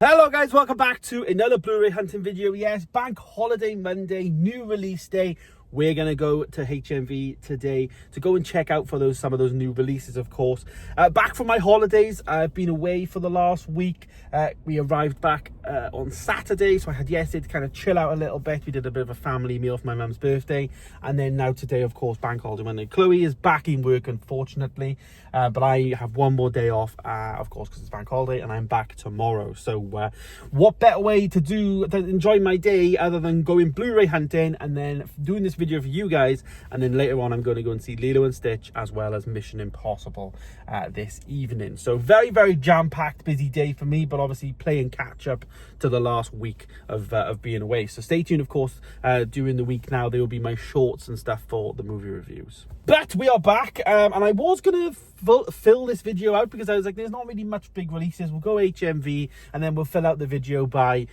Hello guys, welcome back to another Blu-ray hunting video. Yes, bank holiday Monday, new release day. We're going to go to HMV today to go and check out for some of those new releases, of course. Back from my holidays, I've been away for the last week. We arrived back on Saturday, so I had yesterday to kind of chill out a little bit. We did a bit of a family meal for my mum's birthday. And then now today, of course, bank holiday Monday. Chloe is back in work, unfortunately. But I have one more day off, of course, because it's bank holiday, and I'm back tomorrow. So what better way to enjoy my day other than going Blu-ray hunting and then doing this video for you guys, and then later on I'm going to go and see Lilo and Stitch as well as Mission Impossible this evening. So very, very jam-packed, busy day for me, but obviously playing catch up to the last week of being away. So stay tuned, of course. During the week now there will be my shorts and stuff for the movie reviews. But we are back, and I was going to fill this video out because I was like, there's not really much big releases. We'll go HMV and then we'll fill out the video by,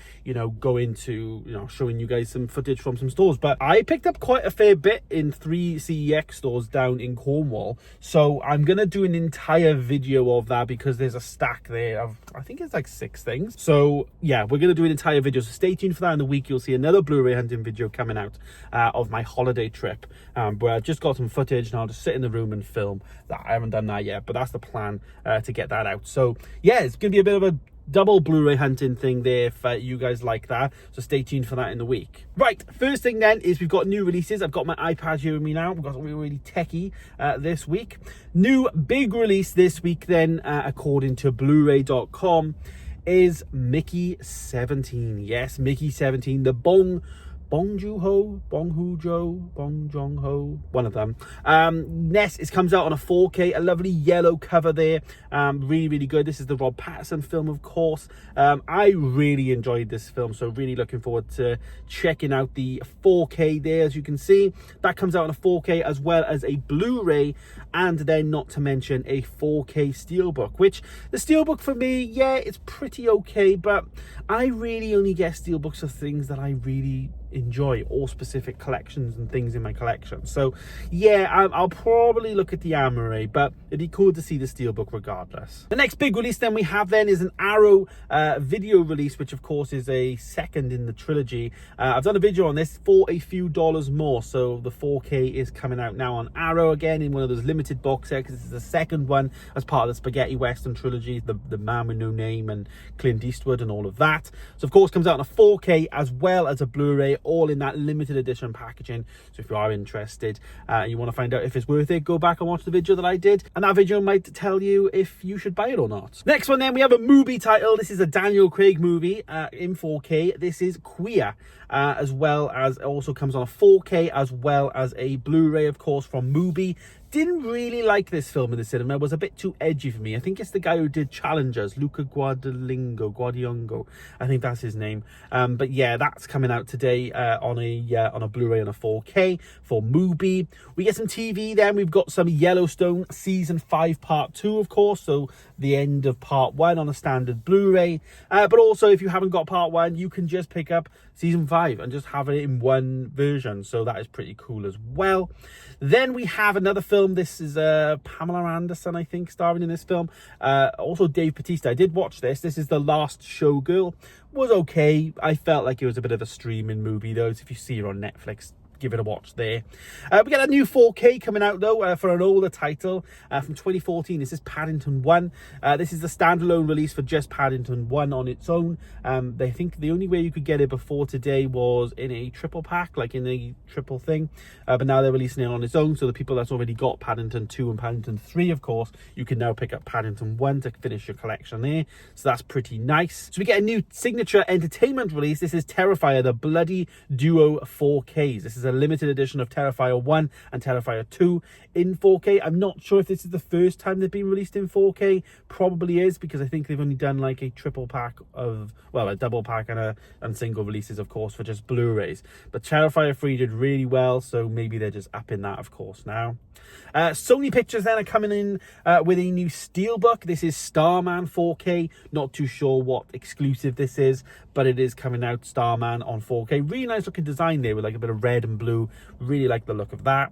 going to, showing you guys some footage from some stores. But I picked up quite a fair bit in 3 CEX stores down in Cornwall. So I'm going to do an entire video of that because there's a stack there of, I think it's like 6 things. So yeah, we're going to do an entire video. So stay tuned for that in the week. You'll see another Blu-ray hunting video coming out of my holiday trip where I've just got some footage and I'll just sit in the room and film that. I haven't done that yet, but that's the plan to get that out. So yeah, it's gonna be a bit of a double Blu-ray hunting thing there if you guys like that, so stay tuned for that in the week. Right, first thing then is we've got new releases. I've got my iPad here with me now. We've got something really techie this week. New big release this week then, according to bluray.com, is Mickey 17. Yes, Mickey 17, the Bong Joon-ho, one of them. It comes out on a 4K, a lovely yellow cover there. Really, really good. This is the Rob Pattinson film, of course. I really enjoyed this film, so really looking forward to checking out the 4K there. As you can see, that comes out on a 4K as well as a Blu-ray, and then not to mention a 4K Steelbook, which the Steelbook for me, yeah, it's pretty okay, but I really only get Steelbooks of things that I really enjoy, or specific collections and things in my collection. So yeah, I'll probably look at the Armory, but it'd be cool to see the Steelbook regardless. The next big release then we have then is an Arrow video release, which of course is a second in the trilogy. I've done a video on this for a few dollars more, so the 4K is coming out now on Arrow again in one of those limited box sets. This is the second one as part of the Spaghetti Western trilogy, the Man with No Name and Clint Eastwood and all of that. So of course comes out on a 4K as well as a Blu-ray, all in that limited edition packaging. So if you are interested, you want to find out if it's worth it, go back and watch the video that I did, and that video might tell you if you should buy it or not. Next one then, we have a movie title. This is a Daniel Craig movie in 4K. This is Queer, as well as it also comes on a 4K as well as a Blu-ray, of course, from Mubi. Didn't really like this film in the cinema. It was a bit too edgy for me. I think it's the guy who did Challengers, Luca Guadagnino, I think that's his name. But yeah, that's coming out today on a Blu-ray and a 4K for Mubi. We get some TV then. We've got some Yellowstone Season 5 Part 2, of course. So the end of Part 1 on a standard Blu-ray. But also, if you haven't got Part 1, you can just pick up Season 5 and just have it in one version. So that is pretty cool as well. Then we have another film. This is Pamela Anderson, I think, starring in this film. Also Dave Bautista. I did watch this. This is The Last Showgirl. Was okay. I felt like it was a bit of a streaming movie, though. So if you see it on Netflix, give it a watch there. We got a new 4K coming out though for an older title from 2014. This is Paddington 1. This is the standalone release for just Paddington 1 on its own. They think the only way you could get it before today was in a triple pack, like in a triple thing, but now they're releasing it on its own. So the people that's already got Paddington 2 and Paddington 3, of course, you can now pick up Paddington 1 to finish your collection there. So that's pretty nice. So we get a new signature entertainment release. This is Terrifier, the Bloody Duo 4Ks. This is a limited edition of Terrifier 1 and Terrifier 2 in 4K. I'm not sure if this is the first time they've been released in 4K. Probably is, because I think they've only done like a triple pack of, well, a double pack and single releases, of course, for just Blu-rays. But Terrifier 3 did really well, so maybe they're just upping that, of course, now. Sony Pictures then are coming in with a new Steelbook. This is Starman 4K. Not too sure what exclusive this is, but it is coming out, Starman on 4K. Really nice looking design there with like a bit of red and blue. Really like the look of that.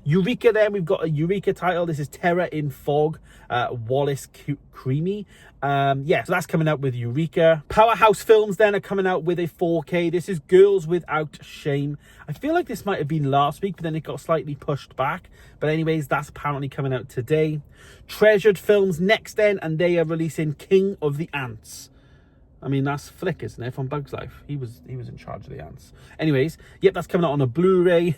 Eureka then, we've got a Eureka title. This is Terror in Fog, Wallace Creamy. Yeah, so that's coming out with Eureka. Powerhouse Films then are coming out with a 4K. This is Girls Without Shame. I feel like this might have been last week, but then it got slightly pushed back. But anyways, that's apparently coming out today. Treasured Films next then, and they are releasing King of the Ants. I mean, that's Flick, isn't it, from Bug's Life? He was in charge of the ants. Anyways, yep, that's coming out on a Blu-ray.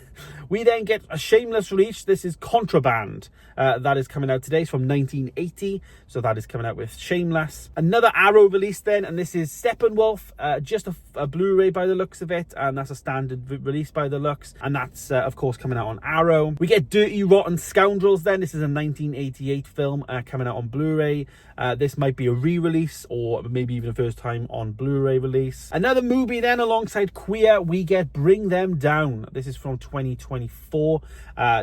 We then get a shameless release. This is Contraband. That is coming out today. It's from 1980. So that is coming out with Shameless. Another Arrow release then, and this is Steppenwolf. Just a Blu-ray by the looks of it. And that's a standard release by the looks. And that's, of course, coming out on Arrow. We get Dirty Rotten Scoundrels then. This is a 1988 film coming out on Blu-ray. This might be a re-release or maybe even a first time on Blu-ray release. Another movie then alongside Queer, we get Bring Them Down. This is from 2024.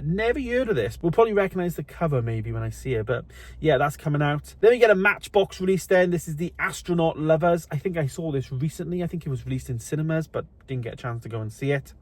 Never heard of this. We'll probably recognize the cover maybe when I see it, but yeah, that's coming out. Then we get a Matchbox release then. This is The Astronaut Lovers. I think I saw this recently. I think it was released in cinemas, but didn't get a chance to go and see it.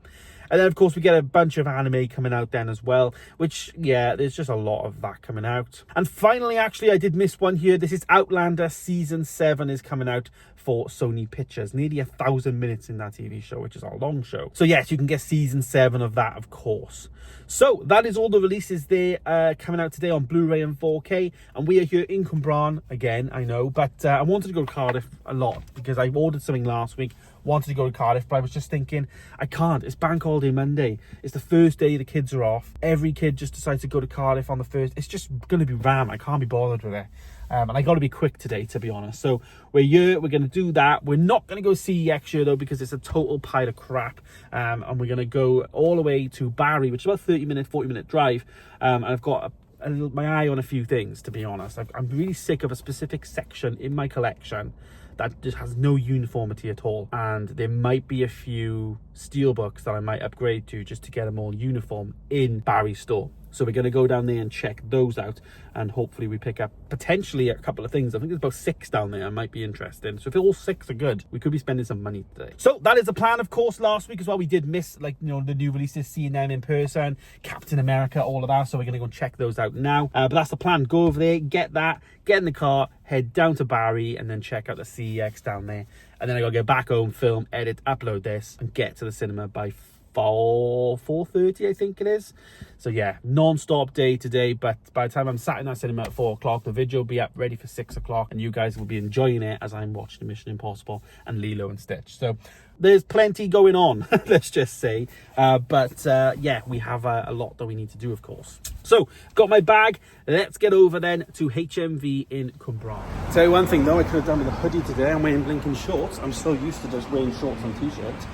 And then, of course, we get a bunch of anime coming out then as well, which, yeah, there's just a lot of that coming out. And finally, actually, I did miss one here. This is Outlander Season 7 is coming out for Sony Pictures. Nearly 1,000 minutes in that TV show, which is a long show. So, yes, you can get Season 7 of that, of course. So, that is all the releases there coming out today on Blu-ray and 4K. And we are here in Cwmbran, again, I know. But I wanted to go to Cardiff a lot because I ordered something last week. Wanted to go to Cardiff, but I was just thinking, I can't. It's Bank Holiday Monday. It's the first day the kids are off. Every kid just decides to go to Cardiff on the first. It's just going to be ram. I can't be bothered with it. And I got to be quick today, to be honest. So we're here. We're going to do that. We're not going to go CEX here, though, because it's a total pile of crap. And we're going to go all the way to Barry, which is about 40-minute drive. And I've got my eye on a few things, to be honest. I'm really sick of a specific section in my collection that just has no uniformity at all, and there might be a few steelbooks that I might upgrade to just to get them all uniform in Barry's store. So we're going to go down there and check those out, and hopefully we pick up potentially a couple of things. I think there's about 6 down there I might be interested in. So if all 6 are good, we could be spending some money today. So that is the plan, of course. Last week as well, we did miss, like, you know, the new releases, seeing them in person, Captain America, all of that. So we're going to go and check those out now. But that's the plan. Go over there, get that, get in the car, head down to Barry, and then check out the CEX down there. And then I got to get back home, film, edit, upload this, and get to the cinema by 4:30, I think it is. So yeah, non-stop day today, but by the time I'm sat in that cinema at 4 o'clock, the video will be up ready for 6 o'clock, and you guys will be enjoying it as I'm watching Mission Impossible and Lilo and Stitch. So there's plenty going on, let's just say. Yeah, we have a lot that we need to do, of course. So, got my bag. Let's get over then to HMV in Cwmbran. Tell you one thing though, I could have done with a hoodie today. I'm wearing blinking shorts. I'm so used to just wearing shorts and t-shirts.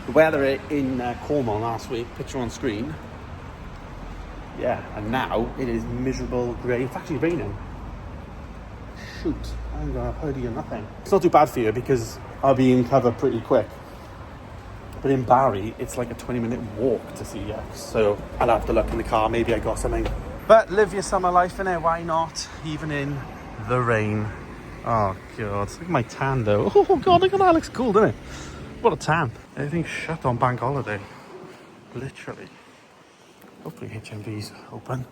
The weather in Cornwall last week, picture on screen. Yeah, and now it is miserable grey. It's actually raining. Shoot, I ain't got a hoodie or nothing. It's not too bad for you because I'll be in cover pretty quick. But in Barry, it's like a 20-minute walk to CEX. So I'll have to look in the car. Maybe I got something. But live your summer life in it. Why not? Even in the rain. Oh, God. Look at my tan, though. Oh, God, look at that. It looks cool, doesn't it? What a tan. Everything's shut on bank holiday. Literally. Hopefully HMV's open.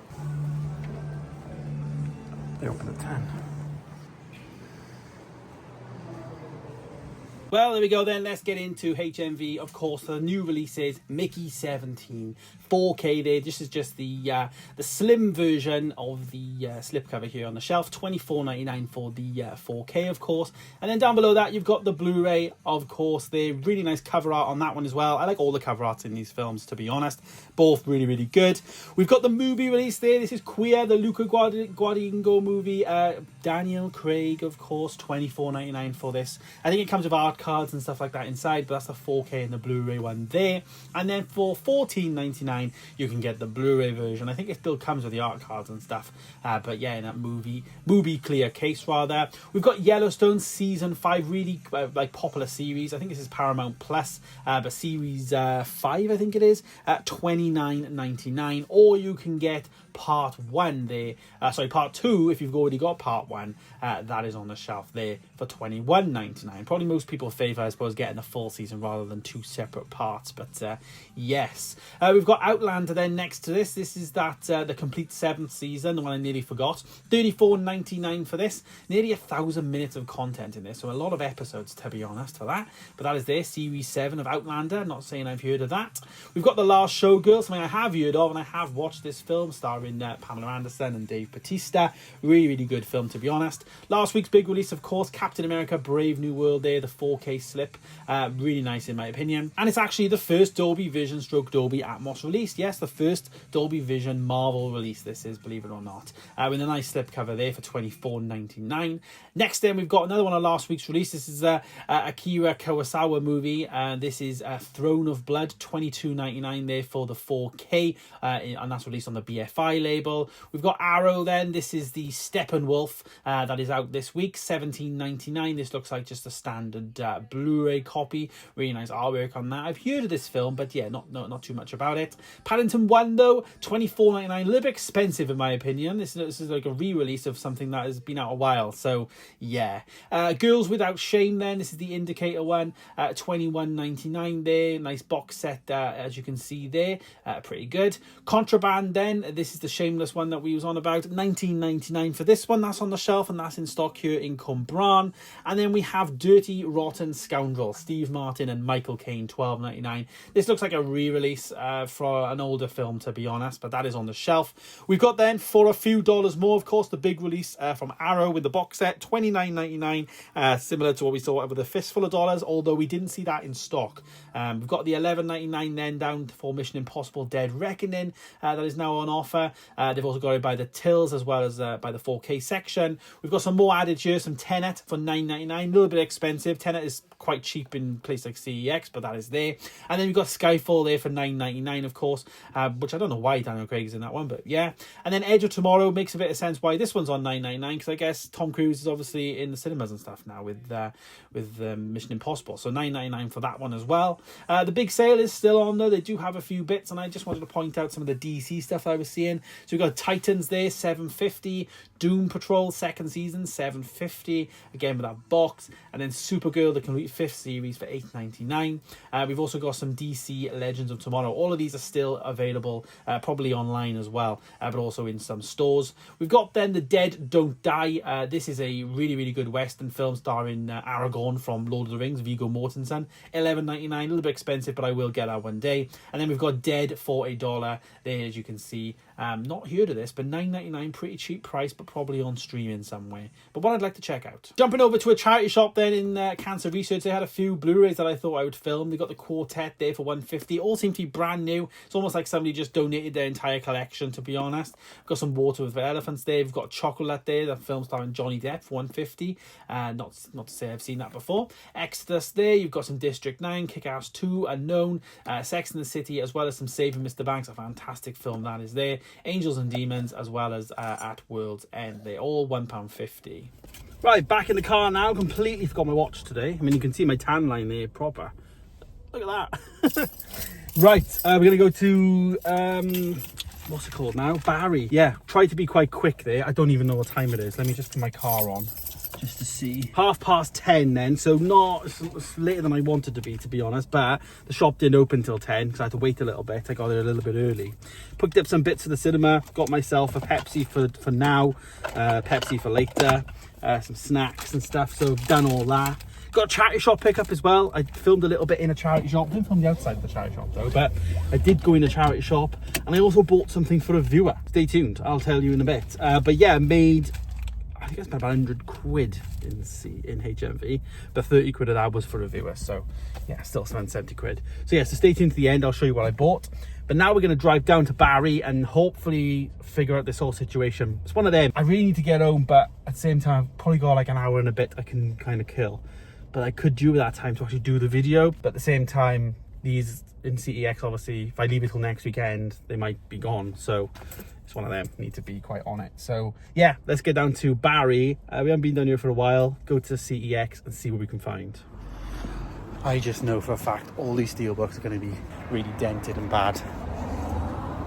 They open at 10. Well, there we go then. Let's get into HMV. Of course, the new releases, Mickey 17, 4K there. This is just the slim version of the slipcover here on the shelf. $24.99 for the 4K, of course. And then down below that, you've got the Blu-ray, of course. They're really nice cover art on that one as well. I like all the cover arts in these films, to be honest. Both really, really good. We've got the movie release there. This is Queer, the Luca Guadagnino movie. Daniel Craig, of course, $24.99 for this. I think it comes with art cards and stuff like that inside, but that's the 4K and the Blu-ray one there. And then for $14.99 you can get the Blu-ray version. I think it still comes with the art cards and stuff, but yeah, in that movie clear case rather. We've got Yellowstone season 5, really like popular series. I think this is Paramount Plus, but series 5 I think it is, at $29.99, or you can get part 1 there, part 2 if you've already got part 1. That is on the shelf there for $21.99. Probably most people little favour, I suppose, getting a full season rather than 2 separate parts. But yes, we've got Outlander then next to this. This is that the complete 7th season, the one I nearly forgot. $34.99 for this. Nearly 1,000 minutes of content in this, so a lot of episodes, to be honest, for that. But that is there, Series 7 of Outlander. Not saying I've heard of that. We've got The Last Showgirl, something I have heard of, and I have watched this film, starring Pamela Anderson and Dave Bautista. Really, really good film, to be honest. Last week's big release, of course, Captain America Brave New World there, the 4K slip. Really nice in my opinion. And it's actually the first Dolby Vision stroke Dolby Atmos release. Yes, the first Dolby Vision Marvel release this is, believe it or not. With a nice slip cover there for $24.99. Next then, we've got another one of last week's release. This is Akira Kurosawa movie. This is Throne of Blood, $22.99 there for the 4K. And that's released on the BFI label. We've got Arrow then. This is the Steppenwolf that is out this week, $17.99. This looks like just a standard Blu-ray copy. Really nice artwork on that. I've heard of this film, but yeah, not too much about it. Paddington 1 though, $24.99. A little bit expensive in my opinion. This is like a re-release of something that has been out a while. So yeah. Girls Without Shame then. This is the Indicator one, $21.99 there. Nice box set as you can see there. Pretty good. Contraband then. This is the Shameless one that we was on about. $19.99 for this one. That's on the shelf and that's in stock here in Cwmbran. And then we have Dirty Rotten Scoundrel, Steve Martin and Michael Caine, $12.99. This looks like a re-release for an older film, to be honest, but that is on the shelf. We've got then, for a few dollars more, of course, the big release from Arrow with the box set, $29.99, similar to what we saw with a Fistful of Dollars, although we didn't see that in stock. We've got the $11.99 then down for Mission Impossible Dead Reckoning, that is now on offer. They've also got it by the tills as well as by the 4K section. We've got some more added here, some Tenet for $9.99, a little bit expensive. Tenet is quite cheap in places like CEX, but that is there. And then we've got Skyfall there for $9.99, of course, which I don't know why Daniel Craig is in that one, but yeah. And then Edge of Tomorrow makes a bit of sense why this one's on $9.99, because I guess Tom Cruise is obviously in the cinemas and stuff now with Mission Impossible, so $9.99 for that one as well. The big sale is still on though. They do have a few bits, and I just wanted to point out some of the DC stuff I was seeing. So we've got Titans there, $7.50. Doom Patrol second season, $7.50, again with that box. And then Supergirl, the complete 5th series, for $8.99. We've also got some DC Legends of Tomorrow. All of these are still available, probably online as well, but also in some stores. We've got then The Dead Don't Die. This is a really, really good Western film starring Aragorn from Lord of the Rings, Viggo Mortensen. $11.99, a little bit expensive, but I will get that one day. And then we've got Dead for $1 there, as you can see. Not heard of this, but $9.99, pretty cheap price, but probably on streaming somewhere. But one I'd like to check out. Jumping over to a charity shop then in Cancer Research, they had a few Blu-rays that I thought I would film. They got the Quartet there for $1.50. All seem to be brand new. It's almost like somebody just donated their entire collection, to be honest. We've got some Water with Elephants there. We've got Chocolate there, the film starring Johnny Depp, for $1.50. Not to say I've seen that before. Exodus there. You've got some District 9, Kick-Ass 2, Unknown, Sex and the City, as well as some Saving Mr. Banks, a fantastic film that is there. Angels and Demons, as well as At World's End. They're all £1.50. Right, back in the car now. Completely forgot my watch today. I mean, you can see my tan line there proper. Look at that. Right, we're going to go to, what's it called now? Barry. Yeah, try to be quite quick there. I don't even know what time it is. Let me just put my car on, just to see. 10:30 then, so it's later than I wanted to be honest, but the shop didn't open till 10 because I had to wait a little bit. I got there a little bit early. Picked up some bits for the cinema, got myself a Pepsi for now, Pepsi for later, some snacks and stuff, so I've done all that. Got a charity shop pickup as well. I filmed a little bit in a charity shop. Didn't film the outside of the charity shop though, but I did go in a charity shop, and I also bought something for a viewer. Stay tuned, I'll tell you in a bit. But yeah, I think I spent about 100 quid in HMV, but 30 quid of that was for a viewer, so yeah, still spent 70 quid. So yeah, so stay tuned to the end, I'll show you what I bought. But now we're going to drive down to Barry and hopefully figure out this whole situation. It's one of them. I really need to get home, but at the same time, I've probably got like an hour and a bit I can kind of kill. But I could do that time to actually do the video. But at the same time, these in CEX, obviously, if I leave it till next weekend, they might be gone. So it's one of them. Need to be quite on it. So yeah, let's get down to Barry. We haven't been down here for a while. Go to CEX and see what we can find. I just know for a fact all these steelbooks are going to be really dented and bad.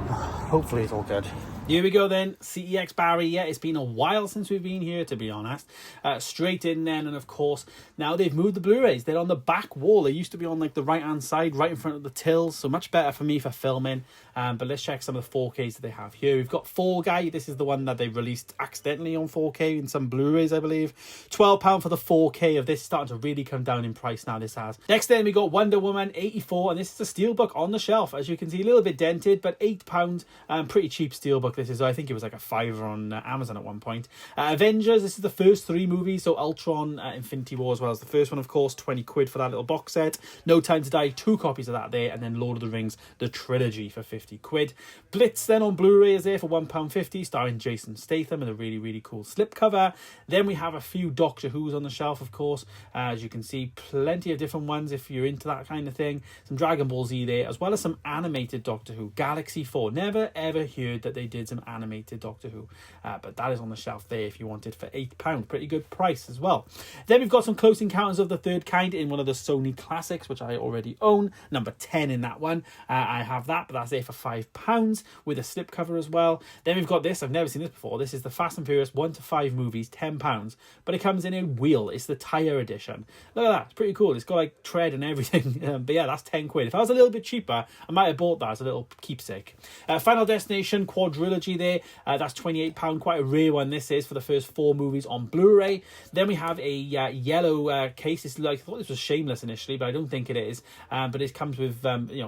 Hopefully it's all good. Here we go then, CEX Barry. Yeah, it's been a while since we've been here, to be honest. Straight in then, and of course, now they've moved the Blu-rays. They're on the back wall. They used to be on like the right-hand side, right in front of the tills, so much better for me for filming. But let's check some of the 4Ks that they have here. We've got Fall Guy. This is the one that they released accidentally on 4K in some Blu-rays, I believe. £12 for the 4K of this, starting to really come down in price now, this has. Next then, we got Wonder Woman 84, and this is a steelbook on the shelf. As you can see, a little bit dented, but £8. Pretty cheap steelbook this is. I think it was like a £5 on Amazon at one point. Avengers, this is the first 3 movies, so Ultron, Infinity War, as well as the first one, of course. 20 quid for that little box set. No Time to Die, 2 copies of that there, and then Lord of the Rings, the trilogy, for 50 quid. Blitz then on Blu-ray is there for £1.50, starring Jason Statham, and a really, really cool slipcover. Then we have a few Doctor Who's on the shelf, of course. As you can see, plenty of different ones if you're into that kind of thing. Some Dragon Ball Z there, as well as some animated Doctor Who. Galaxy 4. Never ever heard that they did some animated Doctor Who, but that is on the shelf there if you want it for £8. Pretty good price as well. Then we've got some Close Encounters of the Third Kind in one of the Sony classics, which I already own. Number 10 in that one. I have that, but that's there for £5 with a slipcover as well. Then we've got this. I've never seen this before. This is the Fast and Furious 1 to 5 movies, £10, but it comes in a wheel. It's the tyre edition. Look at that. It's pretty cool. It's got like tread and everything. But yeah, that's 10 quid. If I was a little bit cheaper, I might have bought that as a little keepsake. Final Destination quadrilogy there. That's £28. Quite a rare one this is for the first 4 movies on Blu-ray. Then we have a yellow case. It's like, I thought this was Shameless initially, but I don't think it is. But it comes with,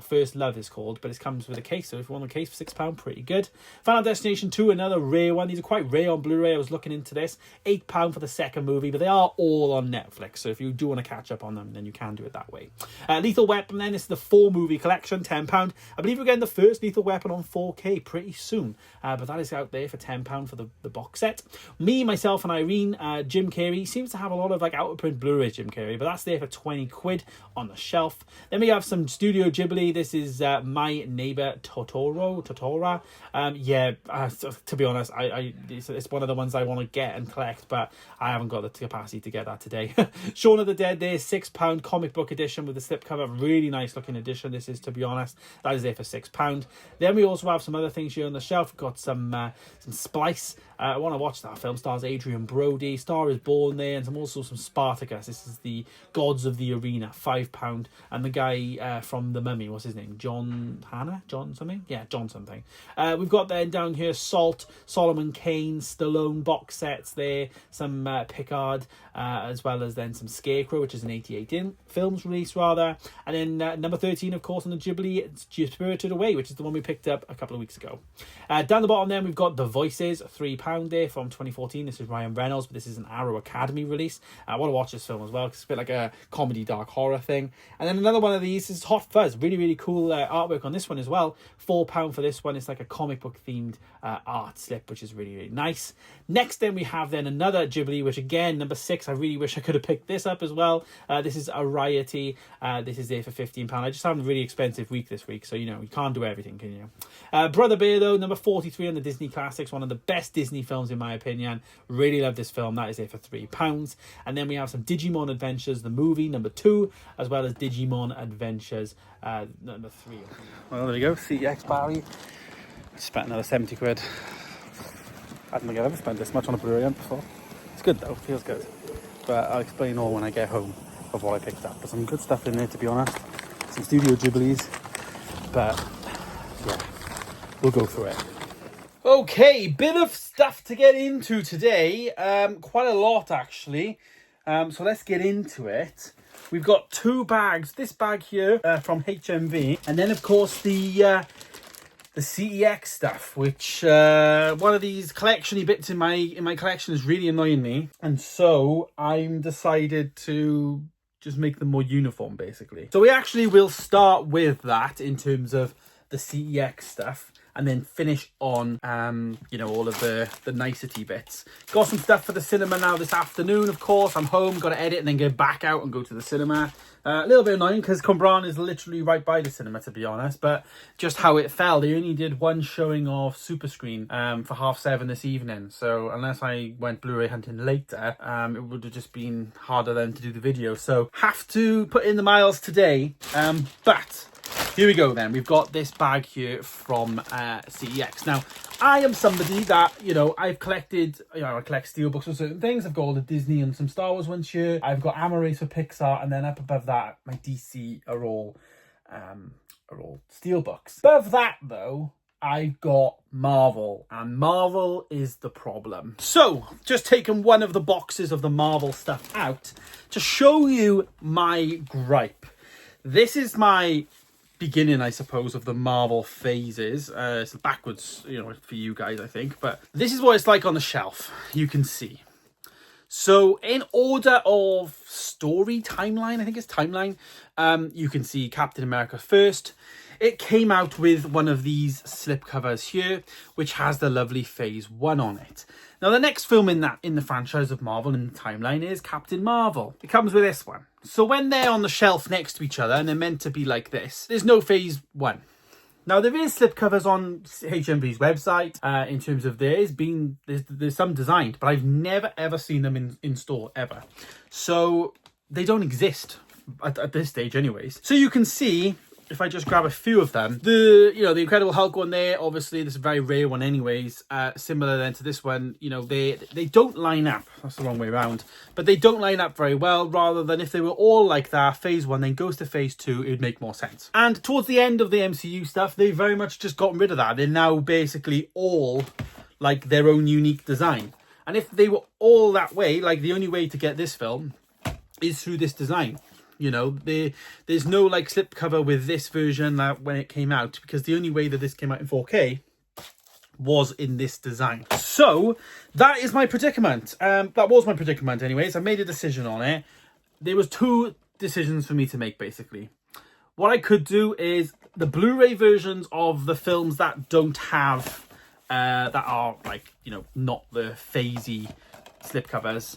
First Love is called, but it comes with a case. So if you want a case for £6, pretty good. Final Destination 2, another rare one. These are quite rare on Blu-ray. I was looking into this. £8 for the second movie, but they are all on Netflix. So if you do want to catch up on them, then you can do it that way. Lethal Weapon then, this is the 4 movie collection, £10. I believe we're getting the first Lethal Weapon on 4K pretty soon. But that is out there for £10 for the box set. Me, myself and Irene, Jim Carrey seems to have a lot of like out-of-print Blu-rays, Jim Carrey, but that's there for 20 quid on the shelf. Then we have some Studio Ghibli. This is My Neighbor Totoro. To be honest, it's one of the ones I want to get and collect, but I haven't got the capacity to get that today. Shaun of the Dead there, £6 comic book edition with the slipcover. Really nice looking edition this is, to be honest. That is there for £6. Then we also have some other things here on the shelf. We've got some Splice. I want to watch that film. Stars Adrian Brody. Star is Born there, and also some Spartacus. This is the Gods of the Arena, £5. And the guy from The Mummy, what's his name? John something? Yeah, John something. We've got then down here Salt, Solomon Kane, Stallone box sets there, some Picard, as well as then some Scarecrow, which is an 88 films release rather. And then number 13, of course, on the Ghibli, it's Spirited Away, which is the one we picked up a couple of weeks ago. Down the bottom then, we've got The Voices, £3 there from 2014. This is Ryan Reynolds, but this is an Arrow Academy release. I want to watch this film as well, because it's a bit like a comedy dark horror thing. And then another one of these is Hot Fuzz. Really, really cool artwork on this one as well. £4 for this one. It's like a comic book themed art slip, which is really, really nice. Next then we have then another Ghibli, which again, number 6. I really wish I could have picked this up as well. This is Arrietty. This is there for £15. I just had a really expensive week this week, so you can't do everything, can you? Brother Bear though, number 43 on the Disney Classics. One of the best Disney films in my opinion. Really love this film. That is there for £3. And then we have some Digimon Adventures, the movie, number 2, as well as Digimon Adventures, number 3. Well, there we go. CEX Barry. Spent another 70 quid. I don't think I've ever spent this much on a Blu-ray before. It's good though, feels good. But I'll explain all when I get home of what I picked up. There's some good stuff in there, to be honest. Some Studio Ghiblis. But yeah, we'll go through it. Okay, bit of stuff to get into today. Quite a lot actually. So let's get into it. We've got 2 bags. This bag here from HMV, and then of course the CEX stuff, which one of these collection-y bits in my collection is really annoying me, and so I'm decided to just make them more uniform, basically. So we actually will start with that in terms of the CEX stuff, and then finish on, all of the nicety bits. Got some stuff for the cinema now this afternoon, of course. I'm home, got to edit and then go back out and go to the cinema. A little bit annoying because Cwmbran is literally right by the cinema, to be honest. But just how it fell, they only did one showing of Super Screen for 7:30 this evening. So unless I went Blu-ray hunting later, it would have just been harder then to do the video. So have to put in the miles today. But here we go then. We've got this bag here from CEX. Now, I am somebody that, you know, I've collected, you know, I collect steelbooks for certain things. I've got all the Disney and some Star Wars ones here. I've got Amarays for Pixar, and then up above that, my DC are all steelbooks. Above that, though, I've got Marvel, and Marvel is the problem. So, just taken one of the boxes of the Marvel stuff out to show you my gripe. This is my beginning, I suppose, of the Marvel phases. It's backwards, you know, for you guys, I think, but this is what it's like on the shelf. You can see. So, in order of story timeline, I think it's timeline, you can see Captain America first. It came out with one of these slipcovers here, which has the lovely Phase 1 on it. Now, the next film in the franchise of Marvel in the timeline is Captain Marvel. It comes with this one. So when they're on the shelf next to each other, and they're meant to be like this, there's no Phase 1. Now, there is slipcovers on HMV's website in terms of there's some designed, but I've never, ever seen them in store, ever. So they don't exist at this stage anyways. So you can see, if I just grab a few of them, the Incredible Hulk one there, obviously this is a very rare one anyways, similar then to this one, you know, they don't line up, that's the wrong way around, but they don't line up very well, rather than if they were all like that, Phase 1 then goes to Phase 2, it would make more sense. And towards the end of the MCU stuff, they've very much just gotten rid of that. They're now basically all like their own unique design. And if they were all that way, like the only way to get this film is through this design. You know, there's no like slipcover with this version that when it came out, because the only way that this came out in 4K was in this design. So that is my predicament. That was my predicament anyways. I made a decision on it. There was two decisions for me to make, basically. What I could do is the Blu-ray versions of the films that don't have that are like, you know, not the phasey slipcovers.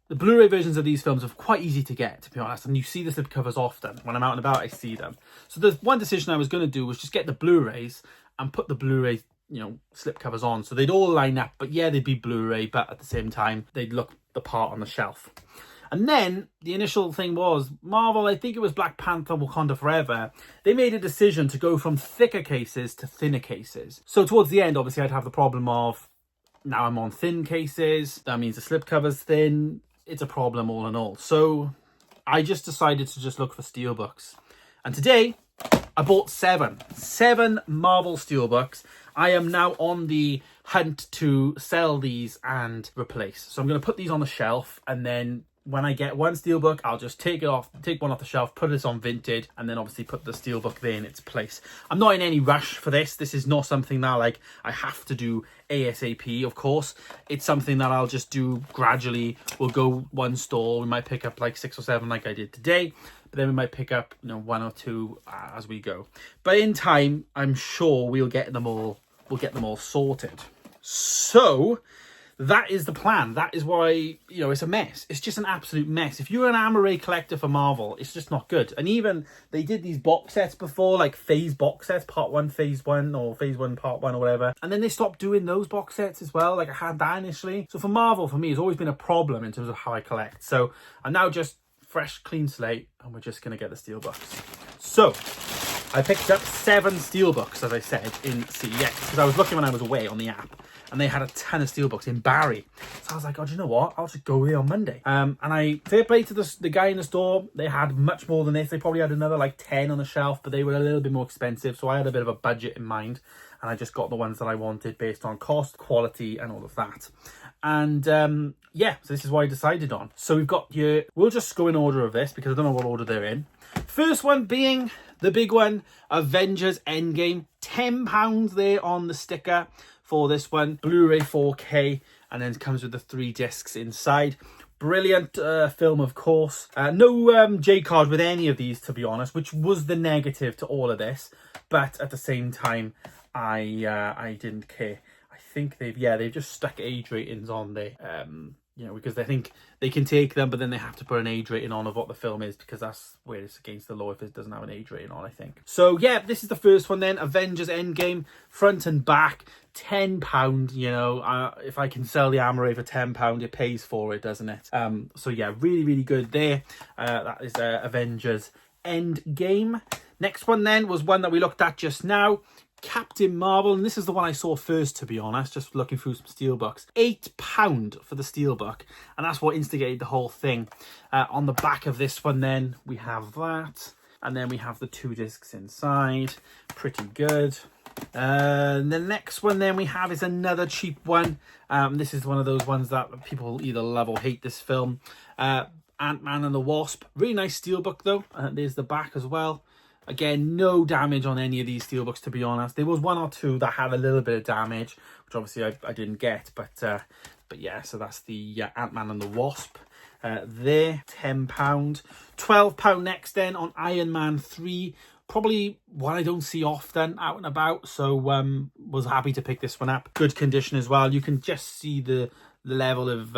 The Blu-ray versions of these films are quite easy to get, to be honest, and you see the slipcovers often. When I'm out and about, I see them. So the one decision I was going to do was just get the Blu-rays and put the Blu-ray, you know, slipcovers on. So they'd all line up, but yeah, they'd be Blu-ray, but at the same time, they'd look the part on the shelf. And then the initial thing was, Marvel, I think it was Black Panther, Wakanda Forever, they made a decision to go from thicker cases to thinner cases. So towards the end, obviously, I'd have the problem of, now I'm on thin cases, that means the slipcover's thin. It's a problem all in all. So I just decided to just look for steelbooks. And today I bought seven Marvel steelbooks. I am now on the hunt to sell these and replace. So I'm going to put these on the shelf, and then when I get one steelbook, I'll just take one off the shelf, put this on Vinted, and then obviously put the steelbook there in its place. I'm not in any rush for this. This is not something that like I have to do ASAP, of course. It's something that I'll just do gradually. We'll go one store, we might pick up like 6 or 7 like I did today, but then we might pick up, you know, 1 or 2 as we go. But in time, I'm sure we'll get them all sorted. So that is the plan. That is why, you know, it's a mess. It's just an absolute mess. If you're an Amaray collector for Marvel, it's just not good. And even they did these box sets before, like phase box sets, part 1, phase 1, or phase 1, part 1, or whatever. And then they stopped doing those box sets as well. Like I had that initially. So for Marvel, for me, it's always been a problem in terms of how I collect. So I'm now just fresh, clean slate, and we're just going to get the steelbooks. So I picked up 7 steelbooks, as I said, in CEX, because I was looking when I was away on the app, and they had a ton of steelbooks in Barry. So I was like, oh, do you know what? I'll just go there on Monday. And I fair play to the guy in the store. They had much more than this. They probably had another like 10 on the shelf, but they were a little bit more expensive. So I had a bit of a budget in mind, and I just got the ones that I wanted based on cost, quality, and all of that. And yeah, so this is what I decided on. So we've got here, we'll just go in order of this because I don't know what order they're in. First one being the big one, Avengers Endgame. £10 there on the sticker for this one. Blu-ray 4K, and then it comes with the 3 discs inside. Brilliant film, of course. No J-card with any of these, to be honest, which was the negative to all of this. But at the same time, I didn't care. I think they've just stuck age ratings on there. You know, because they think they can take them, but then they have to put an age rating on of what the film is, because that's where it's against the law if it doesn't have an age rating on, I think. So yeah, this is the first one then, Avengers Endgame, front and back, £10. You know, if I can sell the Amaray for £10, it pays for it, doesn't it? So yeah, really, really good there. That is Avengers Endgame. Next one then was one that we looked at just now, Captain Marvel, and this is the one I saw first, to be honest, just looking through some steelbooks. £8 for the steelbook, and that's what instigated the whole thing. On the back of this one then, we have that, and then we have the 2 discs inside. Pretty good. The next one then we have is another cheap one. This is one of those ones that people either love or hate this film. Ant-Man and the Wasp. Really nice steelbook though. There's the back as well. Again, no damage on any of these steelbooks, to be honest. There was 1 or 2 that had a little bit of damage, which obviously I didn't get. But yeah, so that's the Ant-Man and the Wasp. There, £10. £12 next then on Iron Man 3. Probably one I don't see often out and about, so was happy to pick this one up. Good condition as well. You can just see the level of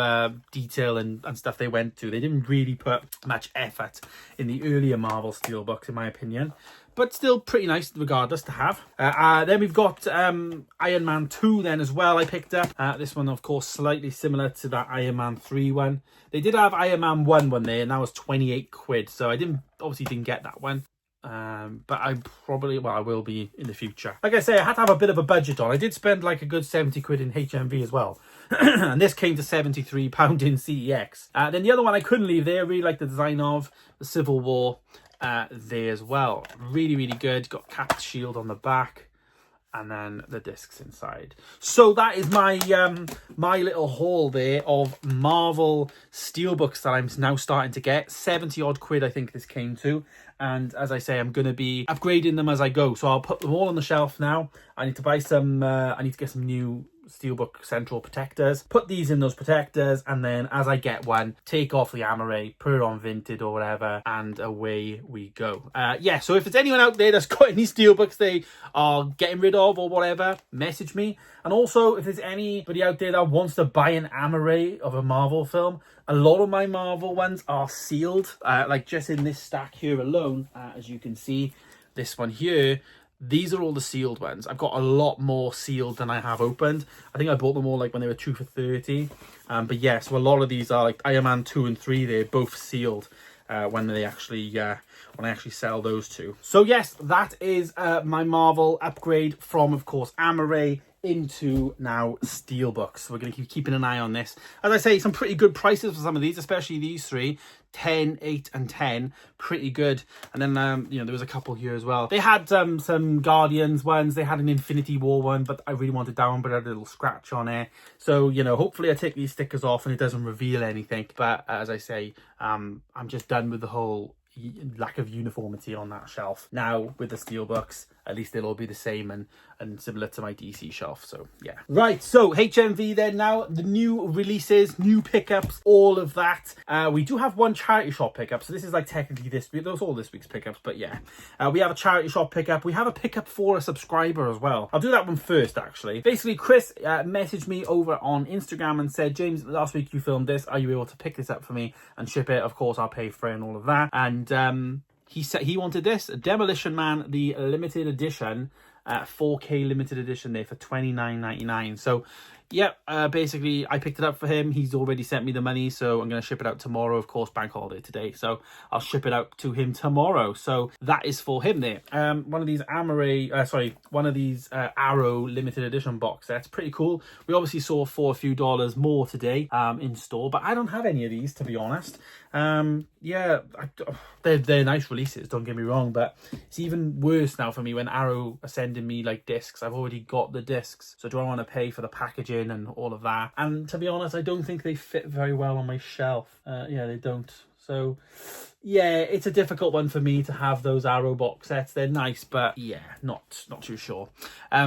detail and stuff they went to. They didn't really put much effort in the earlier Marvel steelbooks, in my opinion, but still pretty nice regardless to have. Then we've got Iron Man 2 then as well I picked up. This one, of course, slightly similar to that Iron Man 3 one. They did have Iron Man 1 one there, and that was 28 quid, so I obviously didn't get that one. But I will be in the future. Like I say, I had to have a bit of a budget on. I did spend like a good 70 quid in HMV as well. And this came to £73 in CEX. Then the other one I couldn't leave there. I really like the design of the Civil War there as well. Really, really good. Got Cap's shield on the back. And then the discs inside. So that is my my little haul there of Marvel steelbooks that I'm now starting to get. 70 odd quid I think this came to. And as I say, I'm going to be upgrading them as I go. So I'll put them all on the shelf now. I need to buy some, I need to get some new steelbook central protectors, put these in those protectors, and then as I get one, take off the Blu-ray, put it on Vinted or whatever, and away we go. Yeah, so if there's anyone out there that's got any steelbooks they are getting rid of or whatever, message me. And also, if there's anybody out there that wants to buy an Blu-ray of a Marvel film, a lot of my Marvel ones are sealed, like just in this stack here alone, as you can see, this one here, these are all the sealed ones. I've got a lot more sealed than I have opened. I think I bought them all like when they were 2 for 30. But yeah, so a lot of these are like Iron Man 2 and 3. They're both sealed when I actually sell those two. So yes, that is my Marvel upgrade from, of course, Blu-ray into now steelbooks. So we're going to keep keeping an eye on this. As I say, some pretty good prices for some of these, especially these 3. 10, 8 and 10, pretty good. And then you know, there was a couple here as well. They had some Guardians ones, they had an Infinity War one, but I really wanted that one, but it had a little scratch on it. So, you know, hopefully I take these stickers off and it doesn't reveal anything. But as I say, I'm just done with the whole lack of uniformity on that shelf. Now with the steelbooks, at least they'll all be the same and similar to my DC shelf. So yeah, right, so HMV then, now the new releases, new pickups, all of that. We do have one charity shop pickup, so this is like technically this week, those are all this week's pickups, but yeah, we have a charity shop pickup. We have a pickup for a subscriber as well. I'll do that one first actually. Basically, Chris messaged me over on Instagram and said, James, last week you filmed this, are you able to pick this up for me and ship it? Of course, I'll pay for it and all of that. And he said he wanted this Demolition Man, the limited edition, 4K limited edition there for $29.99. So yeah, basically I picked it up for him. He's already sent me the money, so I'm going to ship it out tomorrow. Of course, bank holiday today, so I'll ship it out to him tomorrow. So that is for him there. One of these Arrow limited edition box sets, pretty cool. We obviously saw for a few dollars more today in store, but I don't have any of these, to be honest. Yeah, they're nice releases, don't get me wrong, but it's even worse now for me when Arrow are sending me like discs. I've already got the discs, so do I want to pay for the packaging and all of that? And to be honest, I don't think they fit very well on my shelf. Yeah, they don't. So yeah, it's a difficult one for me to have those Arrow box sets. They're nice, but yeah, not too sure.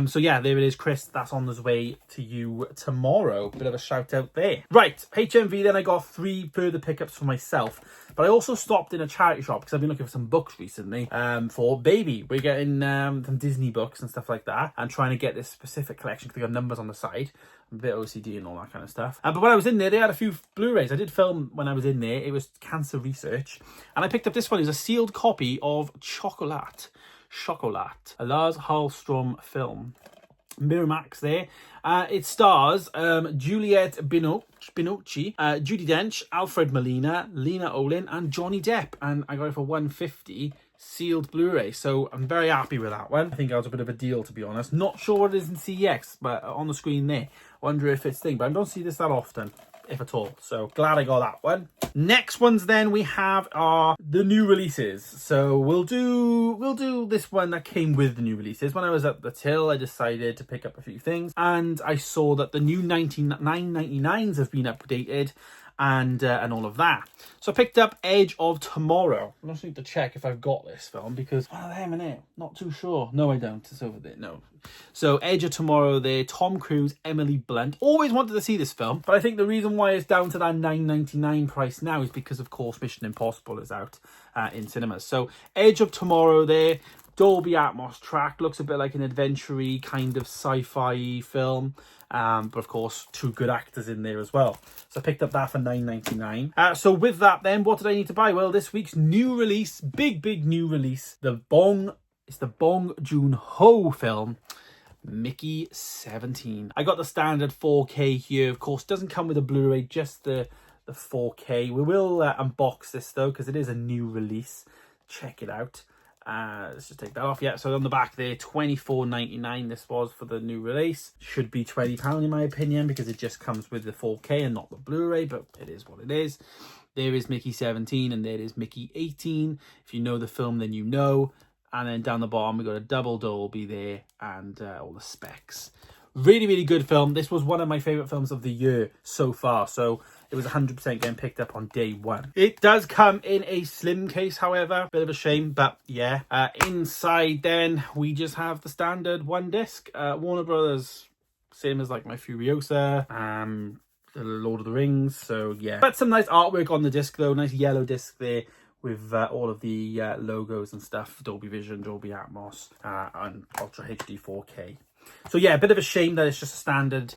So yeah, there it is, Chris. That's on his way to you tomorrow. Bit of a shout out there. Right, HMV then, I got 3 further pickups for myself. But I also stopped in a charity shop because I've been looking for some books recently for baby. We're getting some Disney books and stuff like that, and trying to get this specific collection because they got numbers on the side. I'm a bit OCD and all that kind of stuff. But when I was in there, they had a few Blu-rays. I did film when I was in there. It was cancer research. And I picked up this one. It's a sealed copy of Chocolat, a Lars Hallström film. Miramax there. It stars Juliette Binoche, Judi Dench, Alfred Molina, Lena Olin, and Johnny Depp. And I got it for $1.50 sealed Blu-ray, so I'm very happy with that one. I think that was a bit of a deal, to be honest. Not sure what it is in CEX, but on the screen there, wonder if it's thing, but I don't see this that often, if at all, so glad I got that one. Next ones then we have are the new releases. So we'll do this one that came with the new releases. When I was at the till, I decided to pick up a few things, and I saw that the new 9.99s have been updated, and all of that. So I picked up Edge of Tomorrow. I just need to check if I've got this film, because one of them in it, not too sure. No, I don't. It's over there. No. So Edge of Tomorrow there, Tom Cruise, Emily Blunt. Always wanted to see this film, but I think the reason why it's down to that $9.99 price now is because, of course, Mission Impossible is out in cinemas. So Edge of Tomorrow there, Dolby Atmos track, looks a bit like an adventure-y kind of sci-fi film. But of course, two good actors in there as well. So I picked up that for $9.99. So with that then, what did I need to buy? Well, this week's new release, big new release, it's the Bong Joon-ho film, Mickey 17. I got the standard 4K here. Of course, doesn't come with a Blu-ray, just the 4K. We will unbox this though, because it is a new release. Check it out. Let's just take that off. Yeah, so on the back there, $24.99 this was for the new release. Should be £20 in my opinion, because it just comes with the 4K and not the Blu-ray, but it is what it is. There is Mickey 17 and there is Mickey 18. If you know the film, then you know. And then down the bottom, we got a double Dolby there and all the specs. Really good film. This was one of my favourite films of the year so far. So it was 100% getting picked up on day one. It does come in a slim case, however. Bit of a shame, but yeah. Inside then, we just have the standard one disc. Warner Brothers, same as like my Furiosa, the Lord of the Rings. So yeah. But some nice artwork on the disc though. Nice yellow disc there, with all of the logos and stuff. Dolby Vision, Dolby Atmos, and Ultra HD 4K. So yeah, a bit of a shame that it's just a standard,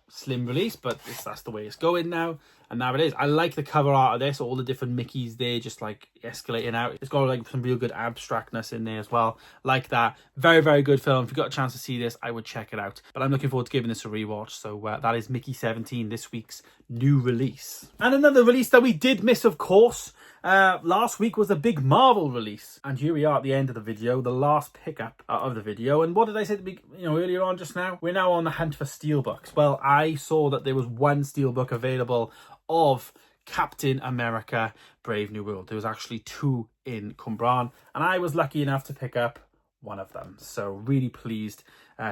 slim release, but that's the way it's going now, and now it is. I like the cover art of this, all the different Mickeys there, just like escalating out. It's got like some real good abstractness in there as well, like that. Very good film. If you got a chance to see this, I would check it out, but I'm looking forward to giving this a rewatch. So that is Mickey 17, this week's new release. And another release that we did miss, of course, last week was a big Marvel release, and here we are at the end of the video, the last pickup of the video. And what did I say earlier on just now? We're now on the hunt for steelbooks. Well, I saw that there was one steelbook available of Captain America Brave New World. There was actually two in Cwmbran, and I was lucky enough to pick up one of them, so really pleased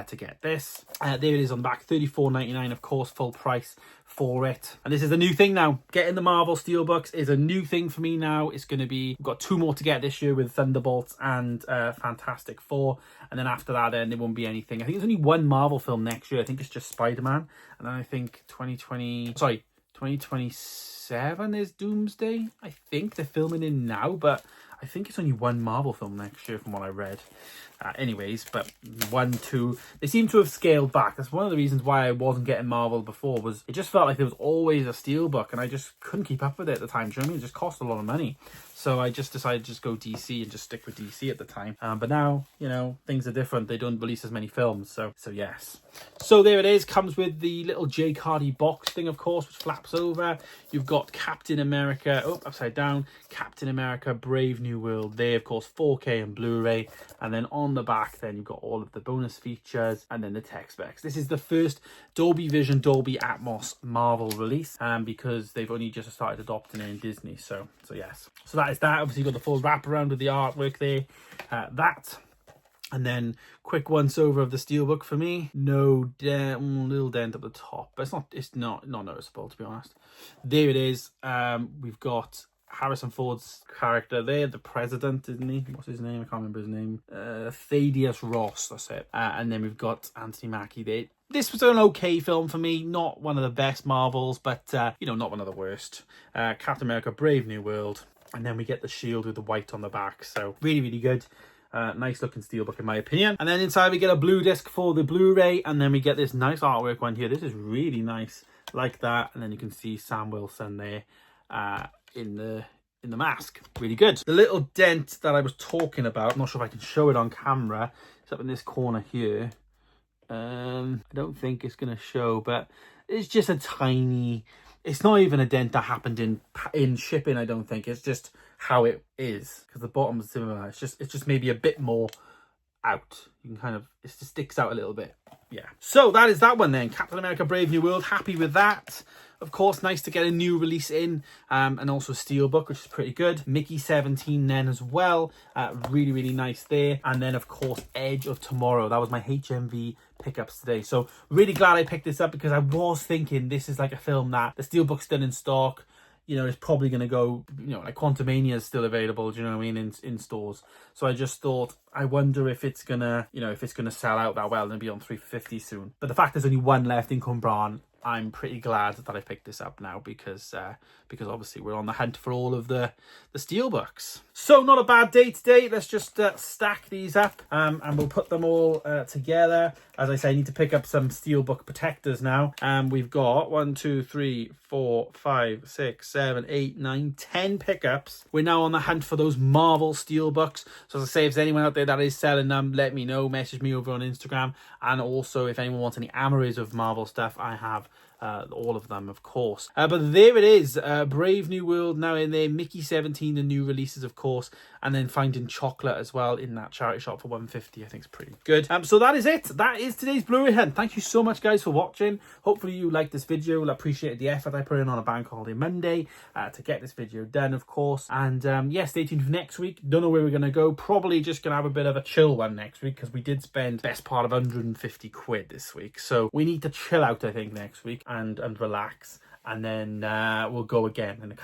to get this. There it is on the back, $34.99, of course, full price for it. And this is a new thing now. Getting the Marvel Steelbooks is a new thing for me now. It's going to be, we've got two more to get this year with Thunderbolts and Fantastic Four, and then after that then there won't be anything. I think there's only one Marvel film next year. I think it's just Spider-Man, and then I think 2027 is Doomsday. I think they're filming in now, but I think it's only one Marvel film next year from what I read. Anyways, but 1, 2, they seem to have scaled back. That's one of the reasons why I wasn't getting Marvel before, was it just felt like there was always a steelbook and I just couldn't keep up with it at the time. Do you know what I mean? It just cost a lot of money. So I just decided to just go DC and just stick with DC at the time. But now, things are different. They don't release as many films. So yes. So there it is. Comes with the little J. Cardi box thing, of course, which flaps over. You've got Captain America, upside down, Captain America Brave New World there, of course, 4K and Blu-ray. And then on the back, then you've got all of the bonus features and then the tech specs. This is the first Dolby Vision, Dolby Atmos Marvel release, because they've only just started adopting it in Disney. So yes. So that is that. Obviously, you've got the full wraparound with the artwork there. And then quick once over of the steelbook for me. No dent, little dent at the top, but it's not noticeable, to be honest. There it is. We've got Harrison Ford's character there, the president, isn't he? What's his name? I can't remember his name. Thaddeus Ross, that's it. And then we've got Anthony Mackie there. This was an okay film for me, not one of the best Marvels, but not one of the worst. Captain America Brave New World, and then we get the shield with the white on the back. So really good. Nice looking steelbook in my opinion. And then inside we get a blue disc for the Blu-ray, and then we get this nice artwork one here. This is really nice, like that. And then you can see Sam Wilson there in the mask. Really good. The little dent that I was talking about, I'm not sure if I can show it on camera. It's up in this corner here. I don't think it's going to show, but it's just a tiny It's not even a dent that happened in shipping, I don't think. It's just how it is, because the bottom's similar. It's just maybe a bit more out. You can kind of, it just sticks out a little bit. Yeah. So that is that one then. Captain America Brave New World. Happy with that. Of course, nice to get a new release in, and also Steelbook, which is pretty good. Mickey 17 then as well. Really, really nice there. And then, of course, Edge of Tomorrow. That was my HMV pickups today. So really glad I picked this up, because I was thinking this is like a film that the Steelbook's still in stock. You know, it's probably going to go, you know, like Quantumania is still available, do you know what I mean, in stores. So I just thought, I wonder if it's going to, you know, if it's going to sell out that well and be on 350 soon. But the fact there's only one left in Cwmbran, I'm pretty glad that I picked this up now, because obviously we're on the hunt for all of the Steelbooks. So not a bad day today. Let's just stack these up, and we'll put them all together. As I say, I need to pick up some Steelbook protectors now. We've got 1, 2, 3, 4, 5, 6, 7, 8, 9, 10 pickups. We're now on the hunt for those Marvel Steelbooks. So as I say, if there's anyone out there that is selling them, let me know. Message me over on Instagram. And also, if anyone wants any Amaries of Marvel stuff, I have all of them, of course. But there it is. Brave New World now in there. Mickey 17, the new releases, of course. And then Finding Chocolate as well in that charity shop for 150. I think it's pretty good. So that is it. That is today's Blu-ray hunt. Thank you so much, guys, for watching. Hopefully you liked this video. I appreciate the effort I put in on a bank holiday Monday to get this video done, of course. And yeah, stay tuned for next week. Don't know where we're going to go. Probably just going to have a bit of a chill one next week, because we did spend best part of 150 quid this week. So we need to chill out, I think, next week and relax. And then we'll go again in a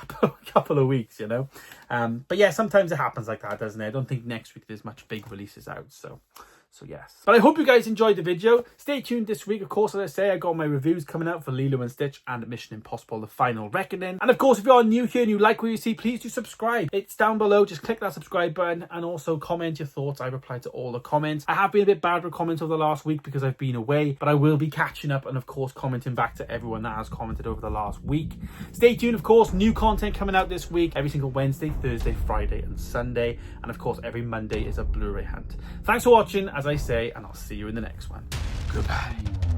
couple of weeks, you know. But yeah, sometimes it happens like that, doesn't it? I don't think next week there's much big releases out, so yes. But I hope you guys enjoyed the video. Stay tuned this week. Of course, as I say, I got my reviews coming out for Lilo and Stitch and Mission Impossible: The Final Reckoning. And of course, if you're new here and you like what you see, please do subscribe. It's down below. Just click that subscribe button and also comment your thoughts. I reply to all the comments. I have been a bit bad with comments over the last week because I've been away, but I will be catching up and of course commenting back to everyone that has commented over the last week. Stay tuned, of course. New content coming out this week every single Wednesday, Thursday, Friday and Sunday. And of course, every Monday is a Blu-ray hunt. Thanks for watching, as I say, and I'll see you in the next one. Goodbye.